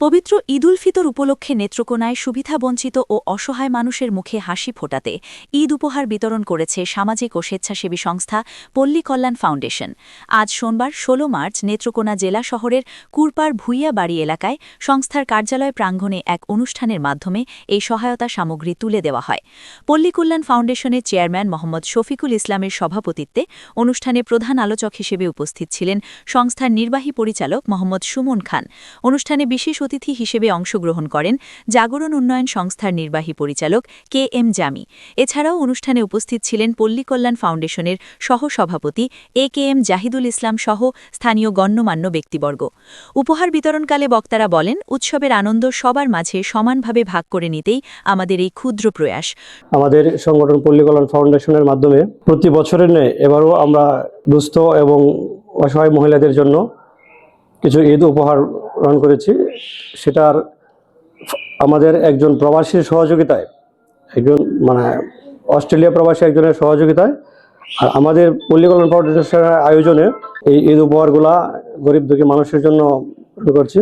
পবিত্র ঈদ উল ফিতর উপলক্ষে নেত্রকোনায় সুবিধাবঞ্চিত ও অসহায় মানুষের মুখে হাসি ফোটাতে ঈদ উপহার বিতরণ করেছে সামাজিক ও স্বেচ্ছাসেবী সংস্থা পল্লী কল্যাণ ফাউন্ডেশন। আজ সোমবার ১৬ মার্চ নেত্রকোনা জেলা শহরের কুরপার ভুইয়া বাড়ি এলাকায় সংস্থার কার্যালয় প্রাঙ্গণে এক অনুষ্ঠানের মাধ্যমে এই সহায়তা সামগ্রী তুলে দেওয়া হয়। পল্লী কল্যাণ ফাউন্ডেশনের চেয়ারম্যান মোহাম্মদ শফিকুল ইসলামের সভাপতিত্বে অনুষ্ঠানে প্রধান আলোচক হিসেবে উপস্থিত ছিলেন সংস্থার নির্বাহী পরিচালক মোহাম্মদ সুমন খান। অনুষ্ঠানে বিশেষ অতিথি হিসেবে অংশগ্রহণ করেন জাগরণ উন্নয়ন সংস্থার নির্বাহী পরিচালক KM জামি। এছাড়াও অনুষ্ঠানে উপস্থিত ছিলেন পল্লী কল্যাণ ফাউন্ডেশনের সহ-সভাপতি AKM জাহিদুল ইসলাম সহ স্থানীয় গণ্যমান্য ব্যক্তিবর্গ। উপহার বিতরণকালে বক্তারা বলেন, উৎসবের আনন্দ সবার মাঝে সমানভাবে ভাগ করে নিতেই আমাদের এই ক্ষুদ্র প্রয়াস। আমাদের সংগঠন পল্লী কল্যাণ ফাউন্ডেশনের মাধ্যমে প্রতি বছরের ন্যায় এবারও আমরা দুস্থ এবং অসহায় মহিলাদের জন্য কিছু ঈদ উপহার গ্রহণ করেছি। সেটার আমাদের একজন প্রবাসীর সহযোগিতায়, একজন অস্ট্রেলিয়া প্রবাসী একজনের সহযোগিতায় আর আমাদের পল্লী কল্যাণ ফাউন্ডেশনের আয়োজনে এই ঈদ উপহারগুলা গরিব দুঃখী মানুষের জন্য করছি।